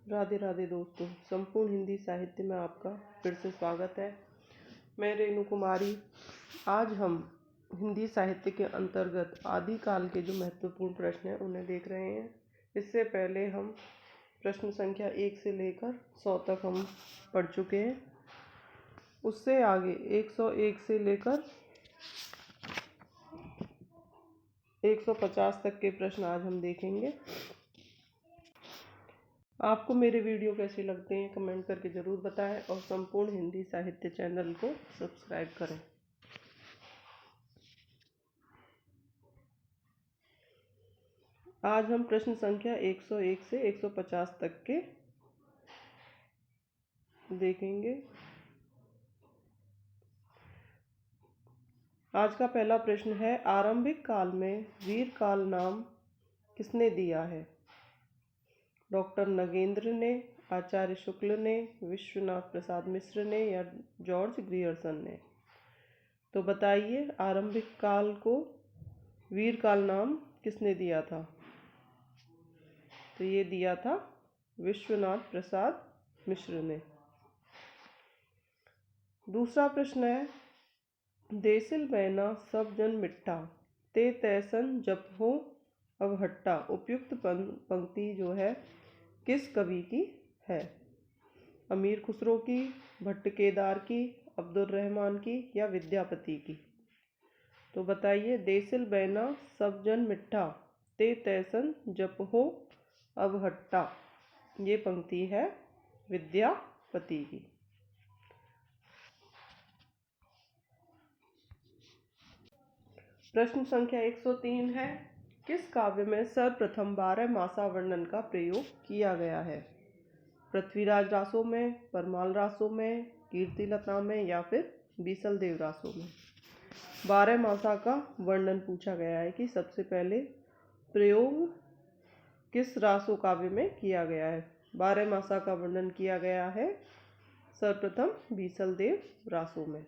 राधे राधे दोस्तों, संपूर्ण हिंदी साहित्य में आपका फिर से स्वागत है। मैं रेणु कुमारी। आज हम हिंदी साहित्य के अंतर्गत आदिकाल के जो महत्वपूर्ण प्रश्न हैं उन्हें देख रहे हैं। इससे पहले हम प्रश्न संख्या 1 से लेकर 100 तक हम पढ़ चुके हैं। उससे आगे 101 से लेकर 150 तक के प्रश्न आज हम देखेंगे। आपको मेरे वीडियो कैसे लगते हैं कमेंट करके ज़रूर बताएं और संपूर्ण हिंदी साहित्य चैनल को सब्सक्राइब करें। आज हम प्रश्न संख्या 101 से 150 तक के देखेंगे। आज का पहला प्रश्न है, आरंभिक काल में वीर काल नाम किसने दिया है? डॉक्टर नगेंद्र ने, आचार्य शुक्ल ने, विश्वनाथ प्रसाद मिश्र ने या जॉर्ज ग्रियर्सन ने? तो बताइए, आरंभिक काल को वीर काल नाम किसने दिया था? तो ये दिया था विश्वनाथ प्रसाद मिश्र ने। दूसरा प्रश्न है, देसिल बैना सब जन मिट्ठा ते तैसन जप हो अब हट्टा। उपयुक्त पंक्ति जो है किस कवि की है? अमीर खुसरो की, भट्ट केदार की, अब्दुल रहमान की या विद्यापति की? तो बताइए, देसिल बैना सब जन मिट्ठा ते तैसन जप हो अब हट्टा, ये पंक्ति है विद्यापति की। प्रश्न संख्या 103 है, किस काव्य में सर्वप्रथम 12 मासा वर्णन का प्रयोग किया गया है? पृथ्वीराज रासों में, परमाल रासों में, कीर्तिलता में या फिर बीसल देव रासों में? 12 मासा का वर्णन पूछा गया है कि सबसे पहले प्रयोग किस रासो काव्य में किया गया है? 12 मासा का वर्णन किया गया है सर्वप्रथम बीसल देव रासों में।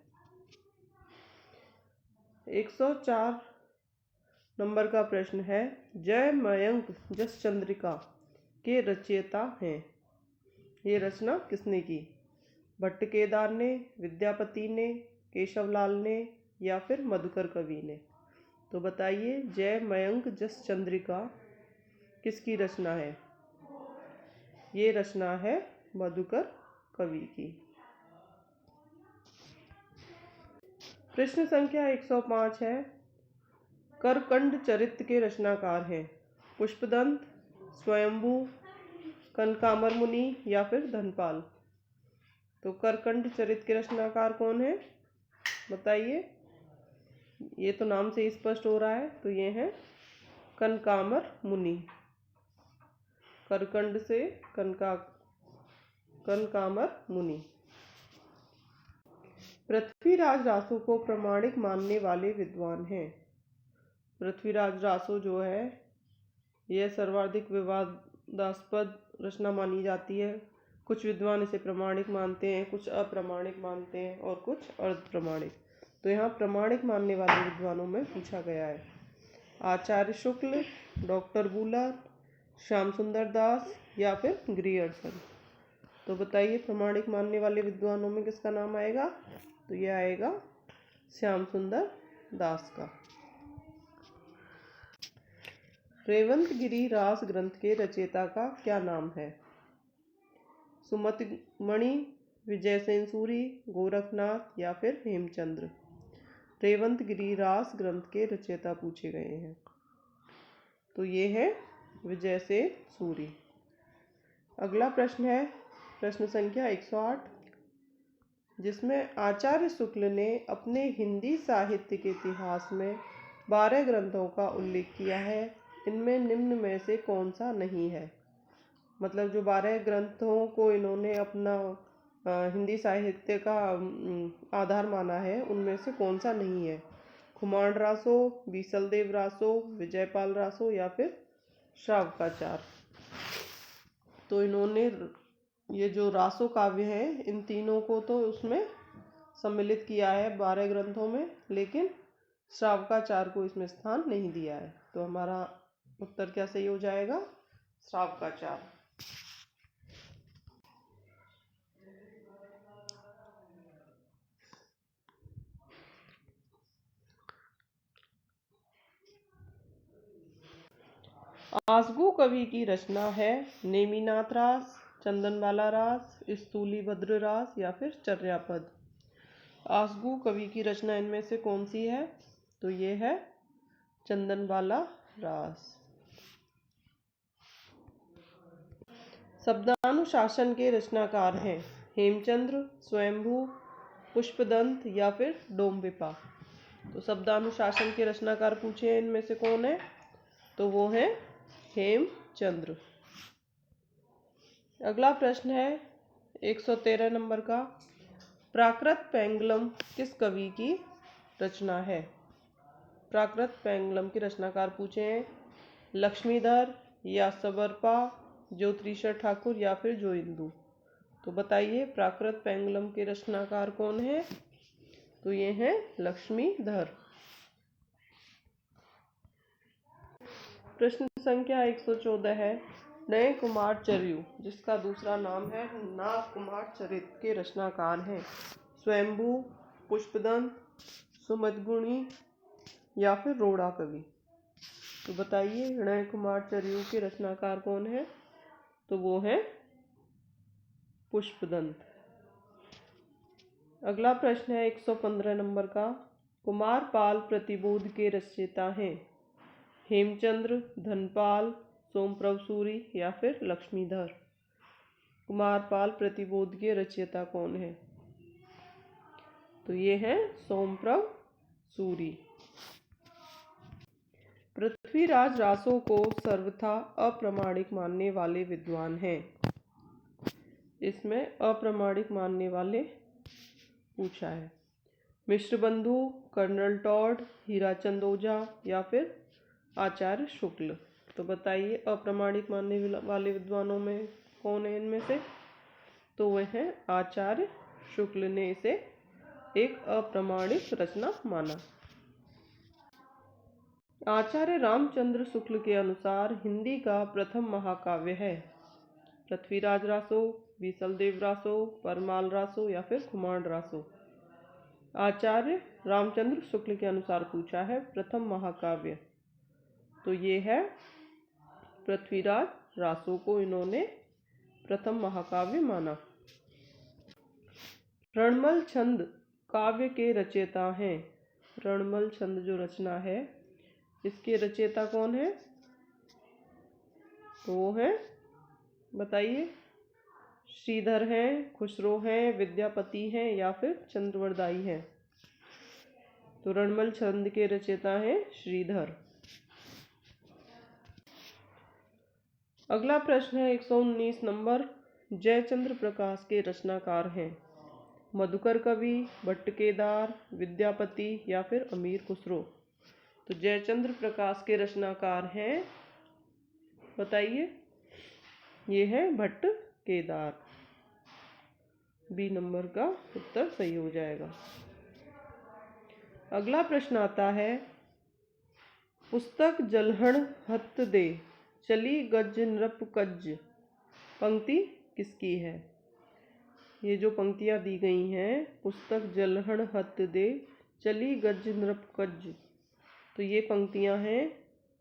104 नंबर का प्रश्न है, जय मयंक जस चंद्रिका के रचयिता हैं? ये रचना किसने की? भट्ट केदार ने, विद्यापति ने, केशवलाल ने या फिर मधुकर कवि ने? तो बताइए, जय मयंक जस चंद्रिका किसकी रचना है? ये रचना है मधुकर कवि की। प्रश्न संख्या 105 है, करकंड चरित्र के रचनाकार हैं? पुष्पदंत, स्वयंभू, कनकामर मुनि या फिर धनपाल? तो करकंड चरित्र के रचनाकार कौन है? बताइए, ये तो नाम से स्पष्ट हो रहा है, तो ये है कनकामर मुनि। करकंड से कनकामर मुनि। पृथ्वीराज रासो को प्रामाणिक मानने वाले विद्वान हैं? पृथ्वीराज रासो जो है यह सर्वाधिक विवादास्पद रचना मानी जाती है। कुछ विद्वान इसे प्रामाणिक मानते हैं, कुछ अप्रामाणिक मानते हैं और कुछ अर्ध प्रमाणिक। तो यहाँ प्रामाणिक मानने वाले विद्वानों में पूछा गया है आचार्य शुक्ल, डॉक्टर बूलर, श्याम सुंदर दास या फिर ग्रियर्सन? तो बताइए, प्रामाणिक मानने वाले विद्वानों में किसका नाम आएगा? तो यह आएगा श्याम सुंदर दास का। रेवंतगिरी रास ग्रंथ के रचयिता का क्या नाम है? सुमतिमणि, विजय सेन सूरी, गोरखनाथ या फिर हेमचंद्र? रेवंतगिरी रास ग्रंथ के रचयिता पूछे गए हैं, तो ये है विजय सेन सूरी। अगला प्रश्न है प्रश्न संख्या 108, जिसमें आचार्य शुक्ल ने अपने हिंदी साहित्य के इतिहास में 12 ग्रंथों का उल्लेख किया है। इनमें निम्न में से कौन सा नहीं है? मतलब जो 12 ग्रंथों को इन्होंने अपना हिंदी साहित्य का आधार माना है, उनमें से कौन सा नहीं है? खुमाण रासो, बीसल देव रासो, विजयपाल रासो या फिर श्रावकाचार? तो इन्होंने ये जो रासो काव्य है इन तीनों को तो उसमें सम्मिलित किया है 12 ग्रंथों में, लेकिन श्रावकाचार को इसमें स्थान नहीं दिया है। तो हमारा उत्तर क्या सही हो जाएगा? श्रावकाचार। आसगू कवि की रचना है नेमिनाथ रास, चंदनबाला रास, स्थूलीभद्र रास या फिर चर्यापद। आसगू कवि की रचना इनमें से कौन सी है? तो ये है चंदनबाला रास। शब्दानुशासन के रचनाकार हैं हेमचंद्र, स्वयंभू, पुष्पदंत या फिर डोम्बिपा। तो शब्दानुशासन के रचनाकार पूछे हैं इनमें से कौन है? तो वो है हेमचंद्र। अगला प्रश्न है 113 नंबर का, प्राकृत पेंगलम किस कवि की रचना है? प्राकृत पेंगलम के रचनाकार पूछे हैं लक्ष्मीधर या सबरपा, ज्योतिषर ठाकुर या फिर जोइंदू। तो बताइए प्राकृत पेंगलम के रचनाकार कौन है? तो ये हैं लक्ष्मीधर। प्रश्न संख्या 114 है, नए कुमार चर्यु जिसका दूसरा नाम है नाग कुमार चरित के रचनाकार हैं स्वयंभू, पुष्पदंत, सुमदगुणी या फिर रोड़ा कवि। तो बताइए नए कुमार चर्यु के रचनाकार कौन है? तो वो है पुष्पदंत। अगला प्रश्न है 115 नंबर का, कुमारपाल प्रतिबोध के रचयिता हैं हेमचंद्र, धनपाल, सोमप्रभ सूरी या फिर लक्ष्मीधर। कुमारपाल प्रतिबोध के रचयिता कौन है? तो ये है सोमप्रभ सूरी। पृथ्वीराज रासो को सर्वथा अप्रामाणिक मानने वाले विद्वान हैं। इसमें अप्रामाणिक मानने वाले पूछा है मिश्रबंधु, कर्नल टॉड, हीराचंद ओझा या फिर आचार्य शुक्ल। तो बताइए अप्रामाणिक मानने वाले विद्वानों में कौन है इनमें से? तो वह है आचार्य शुक्ल ने इसे एक अप्रामाणिक रचना माना। आचार्य रामचंद्र शुक्ल के अनुसार हिंदी का प्रथम महाकाव्य है पृथ्वीराज रासो, बीसलदेव रासो, परमाल रासो या फिर खुमाण रासो। आचार्य रामचंद्र शुक्ल के अनुसार पूछा है प्रथम महाकाव्य, तो ये है पृथ्वीराज रासो को इन्होंने प्रथम महाकाव्य माना। रणमल छंद काव्य के रचयिता हैं। रणमल छंद जो रचना है इसके रचयिता कौन है? तो वो है, बताइए, श्रीधर हैं, खुसरो हैं, विद्यापति हैं या फिर चंद्रवरदाई हैं। तो रणमल छंद के रचयिता हैं श्रीधर। अगला प्रश्न है 119 नंबर, जयचंद्र प्रकाश के रचनाकार हैं मधुकर कवि, भट्ट केदार, विद्यापति या फिर अमीर खुसरो। तो जयचंद्र प्रकाश के रचनाकार हैं, बताइए, ये है भट्ट केदार। बी नंबर का उत्तर सही हो जाएगा। अगला प्रश्न आता है, पुस्तक जलहण हत दे चली गज नृप कज, पंक्ति किसकी है? ये जो पंक्तियां दी गई हैं, पुस्तक जलहण हत दे चली गज नृप कज, तो ये पंक्तियां हैं,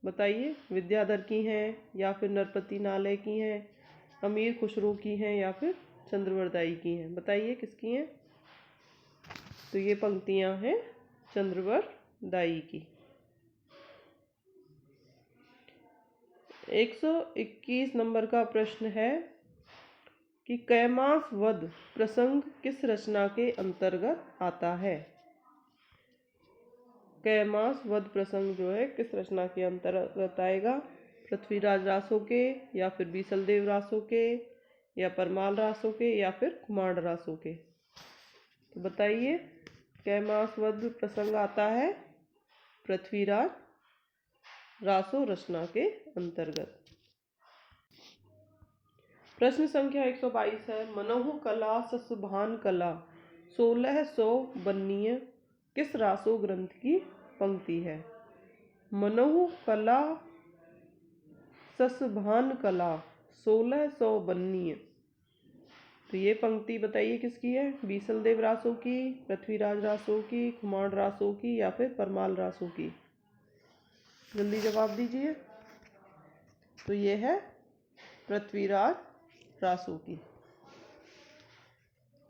बताइए, विद्याधर की हैं या फिर नरपति नालय की हैं, अमीर खुसरो की हैं या फिर चंद्रवरदाई की हैं। बताइए किसकी हैं? तो ये पंक्तियां हैं चंद्रवरदाई की। 121 नंबर का प्रश्न है कि कैमास वध प्रसंग किस रचना के अंतर्गत आता है? कैमास वध प्रसंग जो है किस रचना के अंतर्गत आएगा? पृथ्वीराज रासो के या फिर बीसलदेव रासो के या परमाल रासो के या फिर खुमाण रासो के। तो बताइए कैमास वध प्रसंग आता है पृथ्वीराज रासो रचना के अंतर्गत। प्रश्न संख्या 122 है, मनोहु कला ससुभान कला 1600 बन्नीय किस रासो ग्रंथ की पंक्ति है? मनोहु कला ससुभान कला 1600 बन्नीय, तो ये पंक्ति बताइए किसकी है? बीसलदेव रासो की, पृथ्वीराज रासो की, खुमाण रासो की या फिर परमाल रासो की। जल्दी जवाब दीजिए। तो ये है पृथ्वीराज रासो की।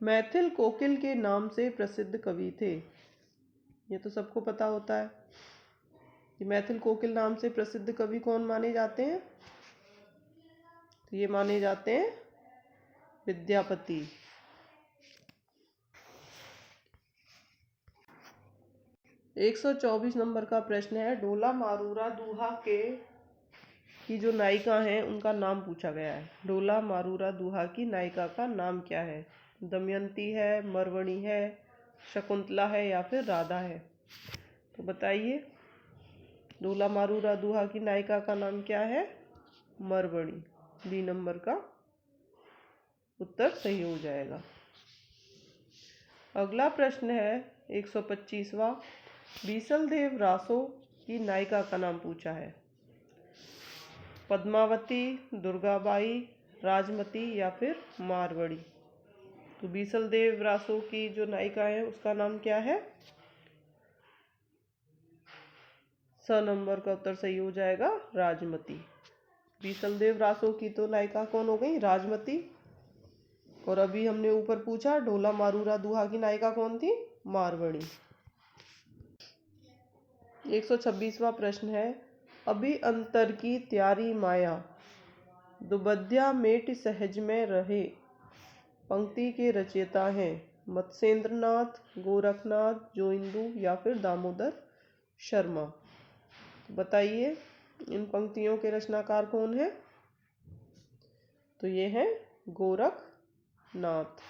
मैथिल कोकिल के नाम से प्रसिद्ध कवि थे। ये तो सबको पता होता है कि मैथिल कोकिल नाम से प्रसिद्ध कवि कौन माने जाते हैं। तो ये माने जाते हैं विद्यापति। एक 124 नंबर का प्रश्न है, ढोला मारूरा दूहा के की जो नायिका हैं उनका नाम पूछा गया है। ढोला मारूरा दूहा की नायिका का नाम क्या है? दमयंती है, मरवणी है, शकुंतला है या फिर राधा है? तो बताइए, ढोला मारूरा दूहा की नायिका का नाम क्या है? मरवणी। बी नंबर का उत्तर सही हो जाएगा। अगला प्रश्न है 125वां, बीसलदेव रासो की नायिका का नाम पूछा है। पद्मावती, दुर्गाबाई, राजमती या फिर मारवड़ी? तो बीसलदेव रासो की जो नायिका है उसका नाम क्या है? स नंबर का उत्तर सही हो जाएगा, राजमती। बीसलदेव रासो की तो नायिका कौन हो गई? राजमती। और अभी हमने ऊपर पूछा ढोला मारूरा दूहा की नायिका कौन थी? मारवणी। 126वां प्रश्न है, अभी अंतर की त्यारी माया दुबद्या मेट सहज में रहे पंक्ति के रचयिता हैं। मत्स्येंद्रनाथ, गोरखनाथ, जोइंदू या फिर दामोदर शर्मा? बताइए, इन पंक्तियों के रचनाकार कौन है? तो ये है गोरखनाथ।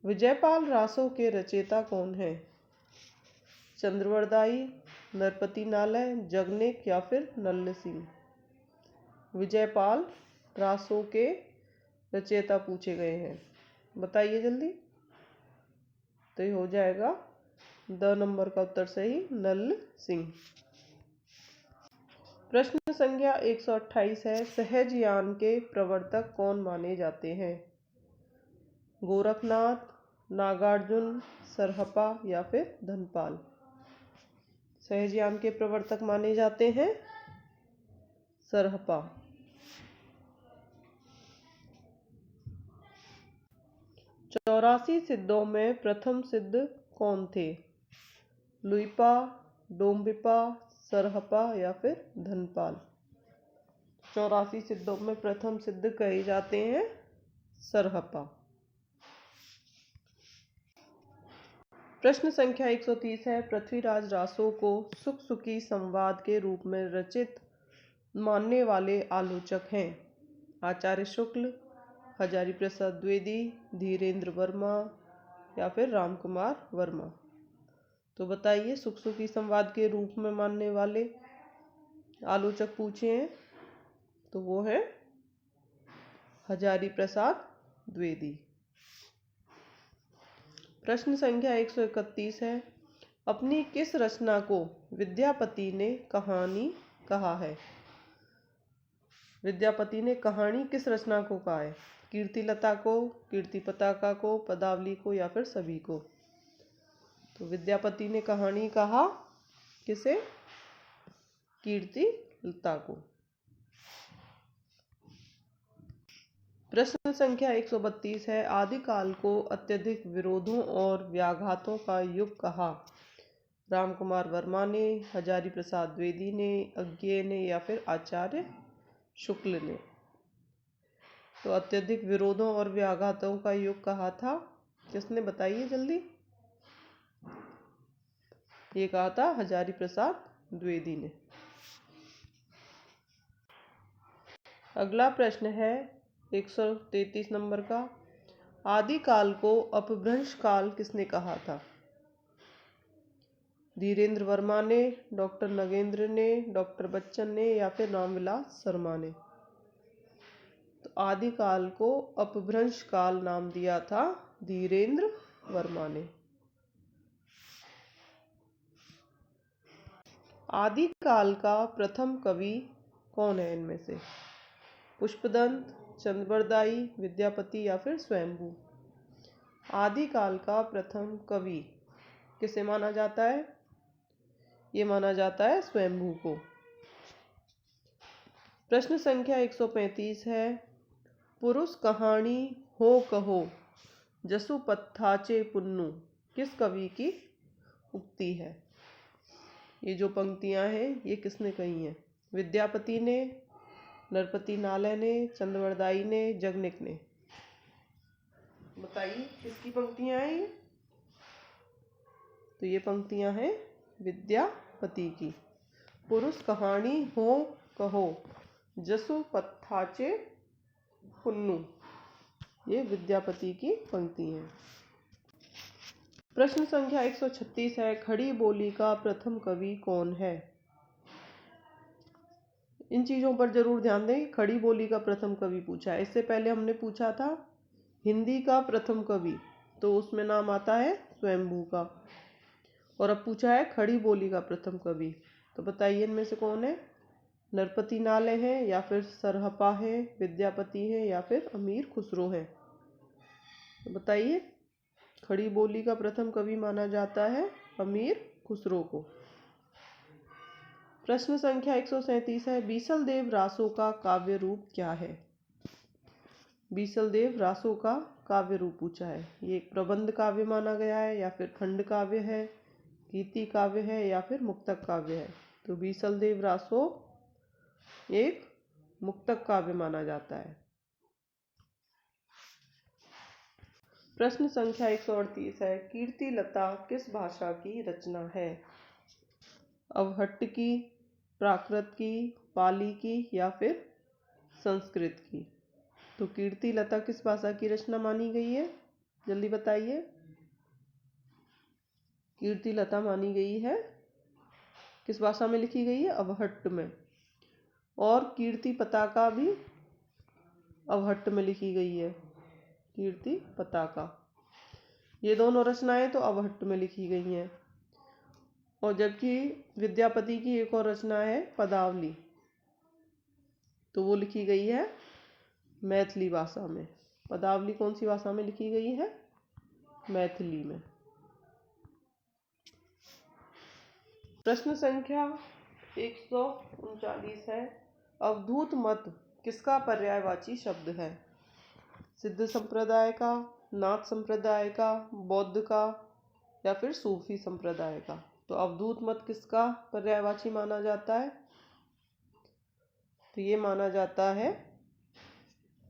विजयपाल रासो के रचयिता कौन है? चंद्रवरदाई, नरपति नालय, जगनेक या फिर नल्ल सिंह? विजयपाल रासो के रचयिता पूछे गए हैं, बताइए जल्दी। तो ये हो जाएगा द नंबर का उत्तर सही, नल्ल सिंह। प्रश्न संख्या 128 है, सहजयान के प्रवर्तक कौन माने जाते हैं? गोरखनाथ, नागार्जुन, सरहपा या फिर धनपाल? सहजयान के प्रवर्तक माने जाते हैं सरहपा। चौरासी सिद्धों में प्रथम सिद्ध कौन थे? लुइपा, डोम्बिपा, सरहपा या फिर धनपाल? 84 सिद्धों में प्रथम सिद्ध कहे जाते हैं सरहपा। प्रश्न संख्या 130 है, पृथ्वीराज रासो को सुख सुखी संवाद के रूप में रचित मानने वाले आलोचक हैं। आचार्य शुक्ल, हजारी प्रसाद द्विवेदी, धीरेन्द्र वर्मा या फिर रामकुमार वर्मा? तो बताइए, सुख सुखी संवाद के रूप में मानने वाले आलोचक पूछे हैं तो वो है हजारी प्रसाद द्विवेदी। प्रश्न संख्या 131 है, अपनी किस रचना को विद्यापति ने कहानी कहा है? विद्यापति ने कहानी किस रचना को कहा है? कीर्तिलता को, कीर्ति पताका को, पदावली को या फिर सभी को? तो विद्यापति ने कहानी कहा किसे? कीर्तिलता को। प्रश्न संख्या 132 है, आदिकाल को अत्यधिक विरोधों और व्याघातों का युग कहा। रामकुमार वर्मा ने, हजारी प्रसाद द्विवेदी ने, अज्ञेय ने या फिर आचार्य शुक्ल ने? तो अत्यधिक विरोधों और व्याघातों का युग कहा था किसने? बताइए जल्दी। ये कहा था हजारी प्रसाद द्विवेदी ने। अगला प्रश्न है 133 नंबर का, आदिकाल को अपभ्रंश काल किसने कहा था? धीरेन्द्र वर्मा ने, डॉक्टर नगेंद्र ने, डॉक्टर बच्चन ने या फिर रामविलास शर्मा ने? तो आदिकाल को अपभ्रंश काल नाम दिया था धीरेन्द्र वर्मा ने। आदिकाल का प्रथम कवि कौन है इनमें से? पुष्पदंत, चंद्रवरदाई, विद्यापति या फिर स्वयंभू? आदिकाल का प्रथम कवि किसे माना जाता है? ये माना जाता है स्वयंभू को। प्रश्न संख्या 135 है, पुरुष कहानी हो कहो जसु पत्थाचे पुन्नु किस कवि की उक्ति है? ये जो पंक्तियां हैं ये किसने कही हैं? विद्यापति ने, नरपति नालय ने, चंद्रवरदाई ने, जगनिक ने। बताइए किसकी पंक्तियां हैं ये? तो ये पंक्तियां हैं विद्यापति की। पुरुष कहानी हो कहो जसु पत्थाचे पुन्नु, ये विद्यापति की पंक्ति है। प्रश्न संख्या 136 है, खड़ी बोली का प्रथम कवि कौन है? इन चीजों पर जरूर ध्यान दें। खड़ी बोली का प्रथम कवि पूछा है। इससे पहले हमने पूछा था हिंदी का प्रथम कवि, तो उसमें नाम आता है स्वयंभू का। और अब पूछा है खड़ी बोली का प्रथम कवि, तो बताइए इनमें से कौन है? नरपति नालय है, या फिर सरहपा है, विद्यापति है, या फिर अमीर खुसरो है? तो बताइए खड़ी बोली का प्रथम कवि माना जाता है अमीर खुसरो को। प्रश्न संख्या 137 है, बीसल देव रासो का काव्य रूप क्या है? बीसल देव रासो का काव्य रूप पूछा है। ये एक प्रबंध काव्य माना गया है, या फिर खंड काव्य है, गीति काव्य है, या फिर मुक्तक काव्य है? तो बीसल देव रासो एक मुक्तक काव्य माना जाता है। प्रश्न संख्या 138 है, कीर्ति लता किस भाषा की रचना है? अवहट्ट की, प्राकृत की, पाली की, या फिर संस्कृत की? तो कीर्ति लता किस भाषा की रचना मानी गई है? जल्दी बताइए। कीर्ति लता मानी गई है किस भाषा में लिखी गई है? अवहट्ट में। और कीर्ति पताका भी अवहट्ट में लिखी गई है। कीर्ति पताका, ये दोनों रचनाएं तो अवहट्ट में लिखी गई हैं। और जबकि विद्यापति की एक और रचना है पदावली, तो वो लिखी गई है मैथिली भाषा में। पदावली कौन सी भाषा में लिखी गई है? मैथिली में। प्रश्न संख्या 139 है, अवधूत मत किसका पर्यायवाची शब्द है? सिद्ध संप्रदाय का, नाथ संप्रदाय का, बौद्ध का, या फिर सूफी संप्रदाय का? तो अवधूत मत किसका पर्यायवाची माना जाता है? तो ये माना जाता है,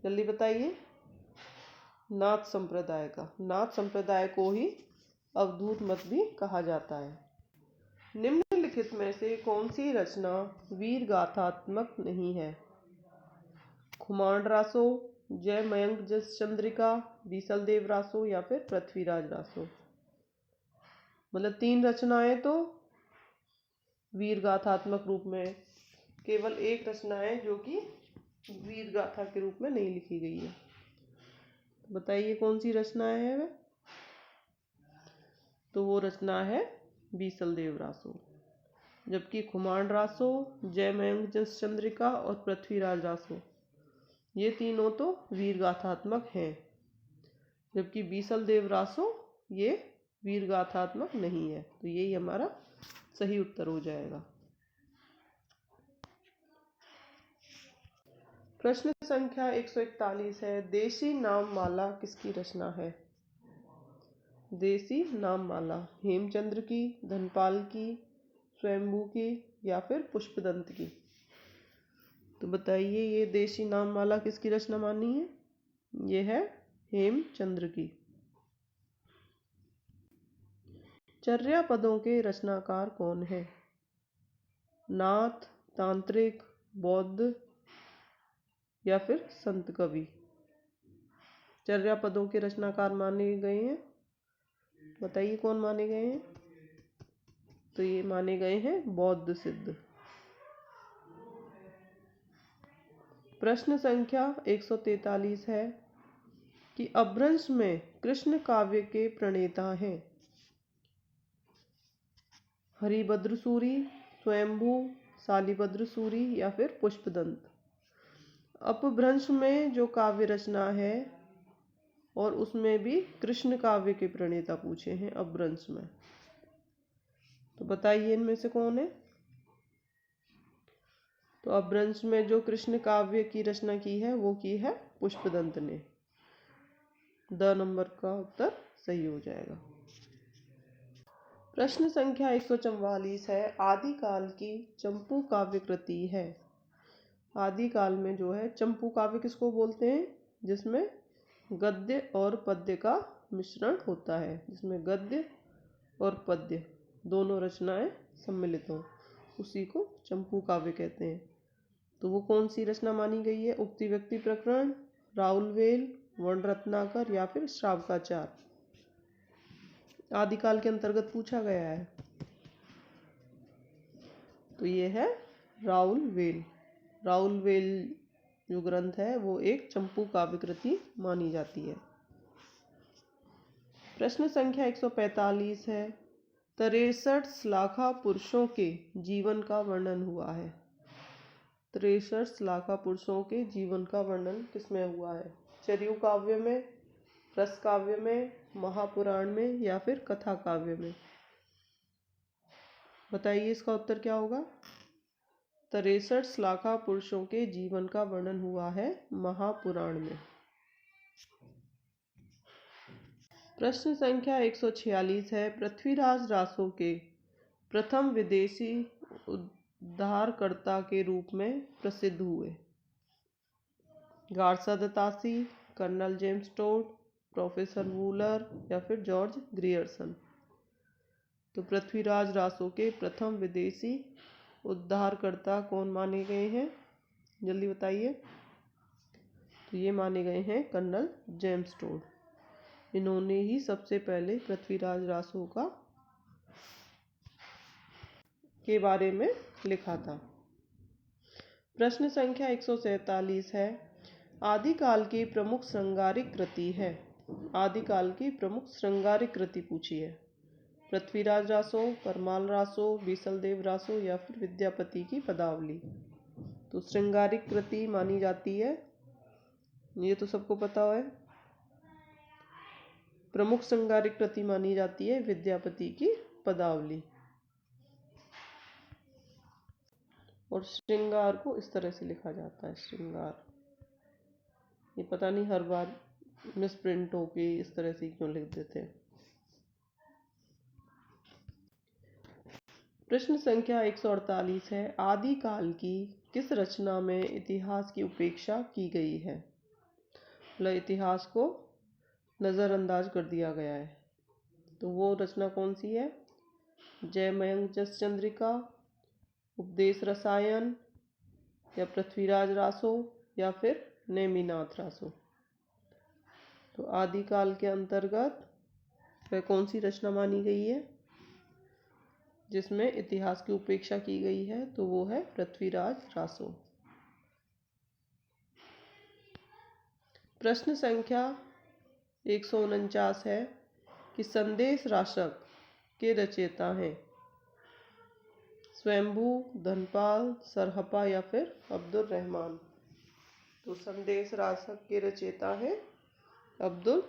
जल्दी बताइए, नाथ संप्रदाय का। नाथ संप्रदाय को ही अवधूत मत भी कहा जाता है। निम्नलिखित में से कौन सी रचना वीर गाथात्मक नहीं है? खुमाण रासो, जय मयंक जस चंद्रिका, बीसल देव रासो, या फिर पृथ्वीराज रासो? मतलब 3 रचनाएं तो वीर गाथात्मक रूप में, केवल एक रचना है जो कि वीर गाथा के रूप में नहीं लिखी गई है। तो बताइए कौन सी रचना है वह? तो वो रचना है बीसल देव रासो। जबकि खुमाण रासो, जय मयंक जस चंद्रिका और पृथ्वीराज रासो, ये तीनों तो वीर गाथात्मक हैं। जबकि बीसल देव रासो ये वीर गाथात्मक नहीं है। तो यही हमारा सही उत्तर हो जाएगा। प्रश्न संख्या 141 है, देशी नाम माला किसकी रचना है? देशी नाम माला हेमचंद्र की, धनपाल की, स्वयंभू की, या फिर पुष्पदंत की? तो बताइए ये देशी नाम माला किसकी रचना मानी है? ये है हेमचंद्र की। चर्या पदों के रचनाकार कौन है? नाथ, तांत्रिक, बौद्ध, या फिर संत कवि? चर्या पदों के रचनाकार माने गए हैं, बताइए कौन माने गए हैं? तो ये माने गए हैं बौद्ध सिद्ध। प्रश्न संख्या 143 है कि अपभ्रंश में कृष्ण काव्य के प्रणेता हैं हरिभद्र सूरी, स्वयंभू, शालिभद्र सूरी, या फिर पुष्पदंत? अपभ्रंश में जो काव्य रचना है और उसमें भी कृष्ण काव्य के प्रणेता पूछे हैं अपभ्रंश में, तो बताइए इनमें से कौन है? तो अपभ्रंश में जो कृष्ण काव्य की रचना की है वो की है पुष्पदंत ने। द नंबर का उत्तर सही हो जाएगा। प्रश्न संख्या 144 है, आदिकाल की चंपू काव्य कृति है। आदिकाल में जो है चंपू काव्य किसको बोलते हैं? जिसमें गद्य और पद्य का मिश्रण होता है, जिसमें गद्य और पद्य दोनों रचनाएं सम्मिलित हों, उसी को चंपू काव्य कहते हैं। तो वो कौन सी रचना मानी गई है? उक्ति व्यक्ति प्रकरण, राउलवेल, वर्ण रत्नाकर या फिर श्रावकाचार। आदिकाल के अंतर्गत पूछा गया है, तो ये है राउलवेल। राउलवेल जो ग्रंथ है वो एक चंपू काव्य कृति मानी जाती है। प्रश्न संख्या 145 है, 63 श्लाघा पुरुषों के जीवन का वर्णन हुआ है। 63 श्लाघा पुरुषों के जीवन का वर्णन किसमें हुआ है? चरयू काव्य में, रस काव्य में, महापुराण में या फिर कथा काव्य में? बताइए इसका उत्तर क्या होगा? 63 श्लाघा पुरुषों के जीवन का वर्णन हुआ है महापुराण में। प्रश्न संख्या 146 है, पृथ्वीराज रासो के प्रथम विदेशी उद्धारकर्ता के रूप में प्रसिद्ध हुए। Garcin de Tassy, colonel James Tod, professor वूलर या फिर जॉर्ज ग्रियर्सन। तो पृथ्वीराज रासो के प्रथम विदेशी उद्धारकर्ता कौन माने गए हैं? जल्दी बताइए। तो ये माने गए हैं कर्नल जेम्स टोड। इन्होंने ही सबसे पहले पृथ्वीराज रासो के बारे में लिखा था। प्रश्न संख्या 147 है, आदिकाल की प्रमुख श्रृंगारिक कृति है। आदिकाल की प्रमुख श्रृंगारिक कृति पूछी है। पृथ्वीराज रासो, परमाल रासो, बीसलदेव रासो या फिर विद्यापति की पदावली। तो श्रृंगारिक कृति मानी जाती है, ये तो सबको पता है। प्रमुख श्रृंगारिक कृति मानी जाती है विद्यापति की पदावली। और श्रृंगार को इस तरह से लिखा जाता है, श्रृंगार। ये पता नहीं हर बार मिसप्रिंट होके इस तरह से क्यों लिख देते हैं। प्रश्न संख्या 148 है, आदिकाल की किस रचना में इतिहास की उपेक्षा की गई है? मतलब इतिहास को नज़रअंदाज कर दिया गया है। तो वो रचना कौन सी है? जयमयंक जस चंद्रिका, उपदेश रसायन या पृथ्वीराज रासो या फिर नेमिनाथ रासो। तो आदिकाल के अंतर्गत वह कौन सी रचना मानी गई है जिसमें इतिहास की उपेक्षा की गई है? तो वो है पृथ्वीराज रासो। प्रश्न संख्या 149 है कि संदेश राशक के रचयिता हैं स्वयंभू, धनपाल, सरहपा या फिर अब्दुल रहमान। तो संदेश राशक के रचयिता हैं अब्दुल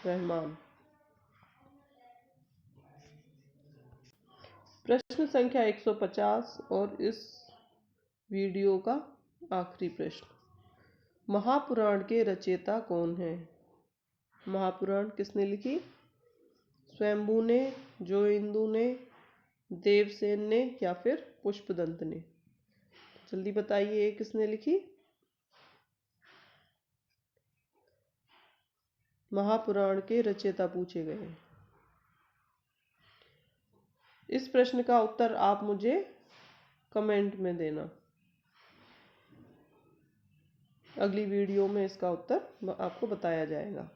रहमान। प्रश्न संख्या 150 और इस वीडियो का आखिरी प्रश्न, महापुराण के रचयिता कौन है? महापुराण किसने लिखी? स्वयंभू ने, जोइंदू ने, देवसेन ने या फिर पुष्पदंत ने? जल्दी बताइए, ये किसने लिखी? महापुराण के रचयिता पूछे गए। इस प्रश्न का उत्तर आप मुझे कमेंट में देना। अगली वीडियो में इसका उत्तर आपको बताया जाएगा।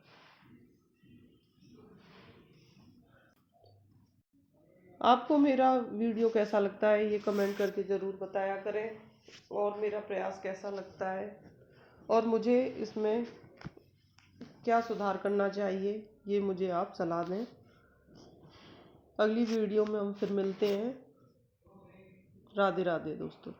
आपको मेरा वीडियो कैसा लगता है ये कमेंट करके ज़रूर बताया करें, और मेरा प्रयास कैसा लगता है और मुझे इसमें क्या सुधार करना चाहिए ये मुझे आप सलाह दें। अगली वीडियो में हम फिर मिलते हैं। राधे राधे दोस्तों।